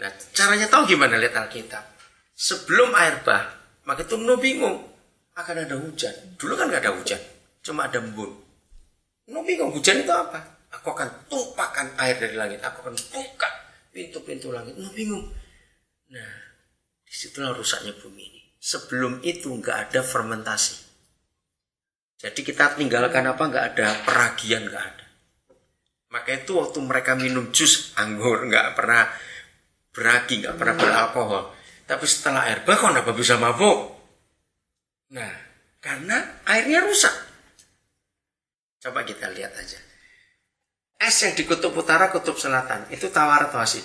Nah, caranya tahu gimana? Lihat Alkitab. Sebelum air bah, maka itu Nuh bingung. Akan ada hujan. Dulu kan nggak ada hujan. Cuma ada embun. Nuh bingung, hujan itu apa? Aku akan tumpahkan air dari langit. Aku akan buka pintu-pintu langit. Nuh bingung. Nah, disitulah rusaknya bumi ini. Sebelum itu nggak ada fermentasi. Jadi kita tinggalkan apa? Nggak ada peragian, nggak ada. Maka itu waktu mereka minum jus anggur nggak pernah beragi, nggak pernah beralkohol. Tapi setelah air bah, kok kenapa bisa mabuk? Nah, karena airnya rusak. Coba kita lihat aja. Es yang di kutub utara, kutub selatan, itu tawar atau asin?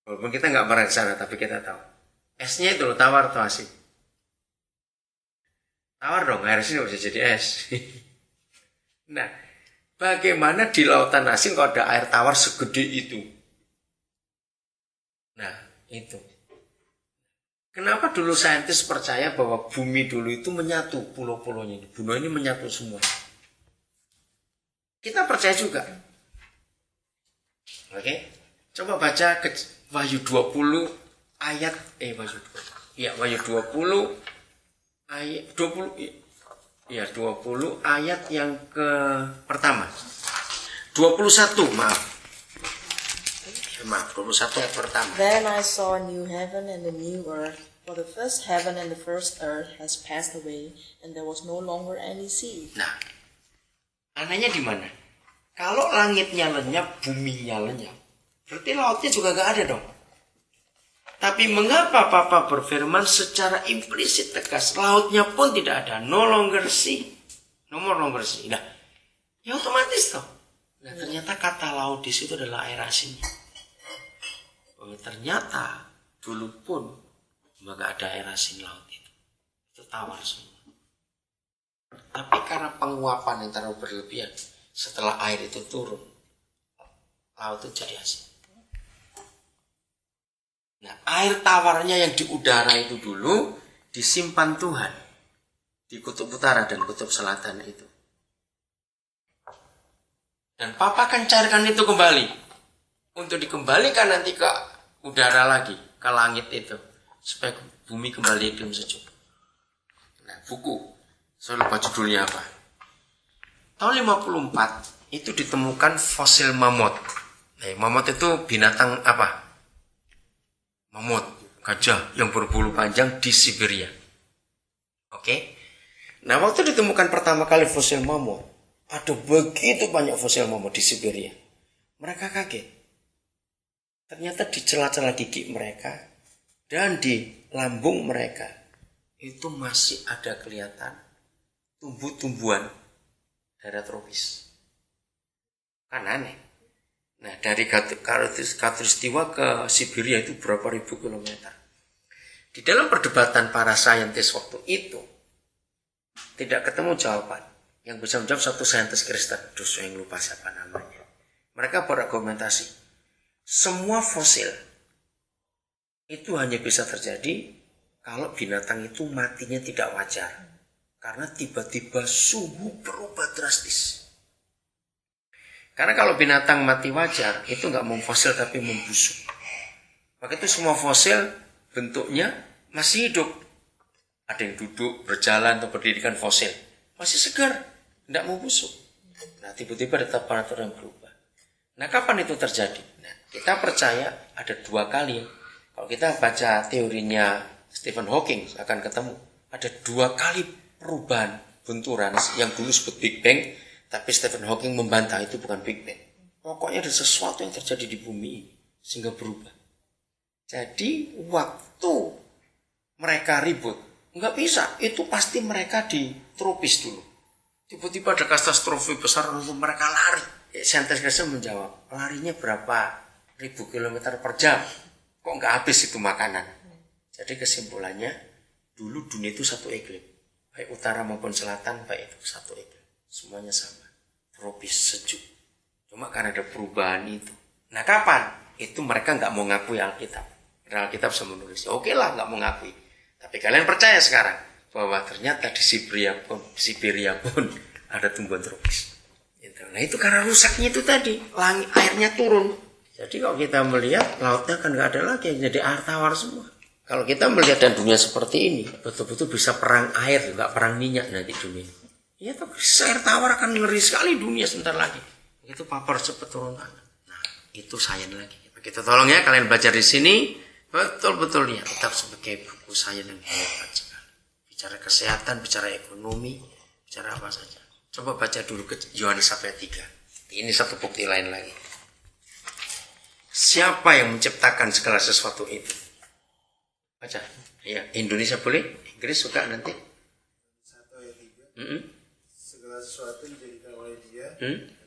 Walaupun kita nggak pernah ke sana, tapi kita tahu. Esnya itu loh, tawar atau asin? Tawar dong, air asin nggak bisa jadi es. Nah, bagaimana di lautan asin kalau ada air tawar segede itu? Nah, itu. Kenapa dulu saintis percaya bahwa bumi dulu itu menyatu, pulau-pulaunya ini. Benua ini menyatu semua. Kita percaya juga. Oke. Coba baca ke Wahyu 20 ayat Wahyu 20. Ya, Wahyu 20 ayat 20 ya 20 ayat yang ke pertama. 21, maaf. 21 ayat pertama. Then I saw a new heaven and a new earth, for the first heaven and the first earth has passed away, and there was no longer any sea. Nah, anehnya di mana? Kalau langitnya lenyap, buminya lenyap, berarti lautnya juga gak ada dong. Tapi mengapa Papa berfirman secara implisit tegas, lautnya pun tidak ada, no longer sea, no longer sea. Nah, ya otomatis toh. Nah, ternyata kata laut di situ adalah air asinnya. Ternyata dulu pun nggak ada air asin laut itu tawar semua. Tapi karena penguapan yang terlalu berlebihan, setelah air itu turun, laut itu jadi asin. Nah, air tawarnya yang di udara itu dulu disimpan Tuhan di kutub utara dan kutub selatan itu. Dan Papa akan cairkan itu kembali untuk dikembalikan nanti ke udara lagi, ke langit itu, supaya bumi kembali iklim sejuk. Nah, buku, saya lupa judulnya apa. Tahun 54 itu ditemukan fosil mamut. Nah, mamut itu binatang apa? Mamut, gajah yang berbulu panjang di Siberia. Oke. Nah, waktu ditemukan pertama kali fosil mamut, ada begitu banyak fosil mamut di Siberia. Mereka kaget. Ternyata di celah-celah gigi mereka dan di lambung mereka itu masih ada kelihatan tumbuh-tumbuhan daerah tropis. Kan aneh. Nah, dari Khatulistiwa ke Siberia itu berapa ribu kilometer. Di dalam perdebatan para saintis waktu itu tidak ketemu jawaban. Yang bisa menjawab satu saintis Kristen, yang lupa siapa namanya. Mereka berargumentasi. Semua fosil itu hanya bisa terjadi kalau binatang itu matinya tidak wajar. Karena tiba-tiba suhu berubah drastis. Karena kalau binatang mati wajar, itu nggak memfosil tapi membusuk. Maka itu semua fosil bentuknya masih hidup. Ada yang duduk, berjalan, atau berdiri kan fosil. Masih segar, nggak mau busuk. Nah, tiba-tiba ada temperatur yang berubah. Nah, kapan itu terjadi? Nah, kita percaya ada dua kali. Kalau kita baca teorinya Stephen Hawking akan ketemu. Ada dua kali perubahan benturan yang dulu disebut Big Bang. Tapi Stephen Hawking membantah itu bukan Big Bang. Pokoknya ada sesuatu yang terjadi di bumi ini sehingga berubah. Jadi waktu mereka ribut, nggak bisa. Itu pasti mereka di tropis dulu. Tiba-tiba ada katastrofi besar lalu mereka lari. Saintis Kristen menjawab, larinya berapa ribu kilometer per jam? Kok nggak habis itu makanan? Jadi kesimpulannya, dulu dunia itu satu iklim. Baik utara maupun selatan, baik itu satu iklim. Semuanya sama. Tropis, sejuk. Cuma karena ada perubahan itu. Nah, kapan? Itu mereka nggak mau ngakui Alkitab. Karena Alkitab bisa menulis. Oke lah, nggak mau ngakui. Tapi kalian percaya sekarang bahwa ternyata di Siberia pun ada tumbuhan tropis. Nah, itu karena rusaknya itu tadi. Langit, airnya turun. Jadi Jadi kalau kita melihat lautnya kan nggak ada lagi, jadi air tawar semua. Kalau kita melihat dan dunia seperti ini, betul-betul bisa perang air, nggak perang minyak nanti dunia. Ya tapi air tawar akan ngeri sekali dunia sebentar lagi. Itu papar cepat turun tangan. Nah itu sains lagi. Kita tolong ya kalian baca di sini, betul-betul ya tetap sebagai buku sains yang hebat sekali. Bicara kesehatan, bicara ekonomi, bicara apa saja. Coba baca dulu ke Yohanes 1:3. Ini satu bukti lain lagi. Siapa yang menciptakan segala sesuatu itu? Baca. Ya, Indonesia boleh, Inggris suka nanti. 1:3. Segala sesuatu dijadikan oleh Dia.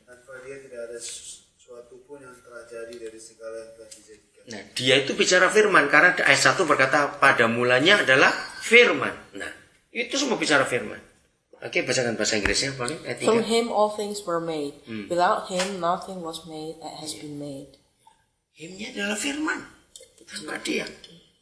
Tanpa Dia tidak ada sesuatu pun yang telah jadi dari segala yang telah dijadikan. Nah, Dia itu bicara firman karena ayat 1 berkata pada mulanya adalah firman. Nah, itu semua bicara firman. Oke, bacakan bahasa Inggrisnya boleh. Ayat 3. Through him all things were made. Without him nothing was made that has been made. Himnya adalah firman. Tanpa Dia.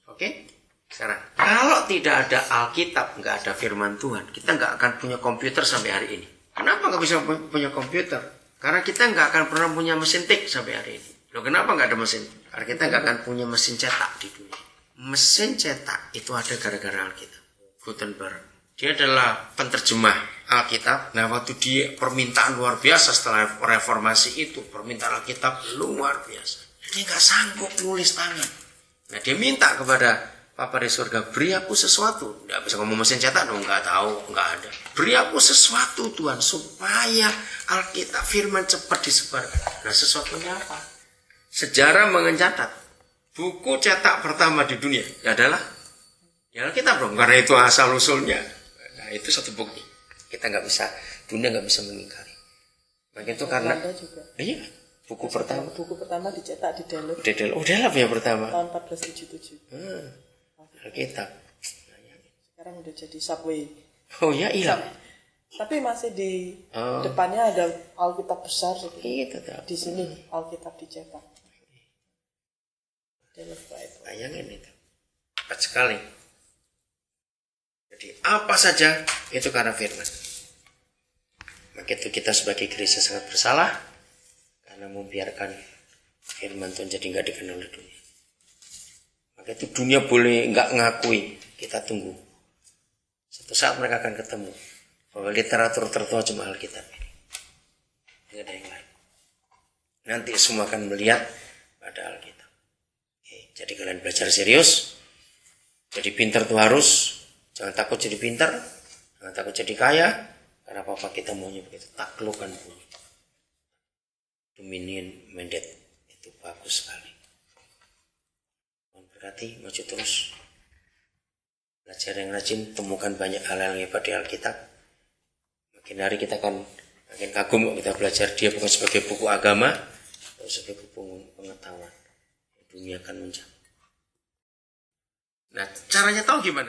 Oke? Sekarang, kalau tidak ada Alkitab, nggak ada firman Tuhan, kita nggak akan punya komputer sampai hari ini. Kenapa nggak bisa punya komputer? Karena kita nggak akan pernah punya mesin tik sampai hari ini. Loh, kenapa nggak ada mesin? Karena kita nggak akan punya mesin cetak di dunia. Mesin cetak itu ada gara-gara Alkitab. Gutenberg. Dia adalah penterjemah Alkitab. Nah, waktu dia permintaan luar biasa setelah reformasi itu, permintaan Alkitab luar biasa. Dia nggak sanggup nulis tangan. Nah, dia minta kepada Papa di surga, beri aku sesuatu. Nggak bisa ngomong mesin cetak dong, nggak tahu, nggak ada. Beri aku sesuatu Tuhan, supaya Alkitab firman cepat disebarkan. Nah, sesuatunya apa? Sejarah mencatat buku cetak pertama di dunia adalah Alkitab dong, karena itu asal usulnya. Nah, itu satu bukti. Kita nggak bisa, dunia nggak bisa mengingkari. Maka itu karena juga. Iya, buku pertama. Buku pertama dicetak di Delft. Oh, Delft ya pertama. Tahun 1477. Alkitab. Sekarang udah jadi Subway. Oh ya, hilang. Tapi masih di depannya ada Alkitab besar. Iya, tetap. Di sini Alkitab dicetak. Delft Bible. Bayangin itu. Cepat sekali. Jadi apa saja itu karena firman. Maka itu kita sebagai gereja sangat bersalah karena membiarkan firman Tuhan jadi nggak dikenal oleh dunia. Maka itu dunia boleh nggak ngakui, kita tunggu. Suatu saat mereka akan ketemu bahwa literatur tertua cuma Alkitab ini. Tidak ada yang lain. Nanti semua akan melihat pada Alkitab. Oke, jadi kalian belajar serius. Jadi pintar tuh harus. Jangan takut jadi pintar. Jangan takut jadi kaya. Karena apa kita maunya begitu. Taklukkan bumi. Dominion mandate. Itu bagus sekali. Berarti maju terus. Belajar yang rajin. Temukan banyak hal yang hebat di Alkitab. Makin hari kita akan makin kagum kita belajar dia bukan sebagai buku agama. Tapi sebagai buku pengetahuan. Dunia akan menjauh. Nah, caranya tahu gimana?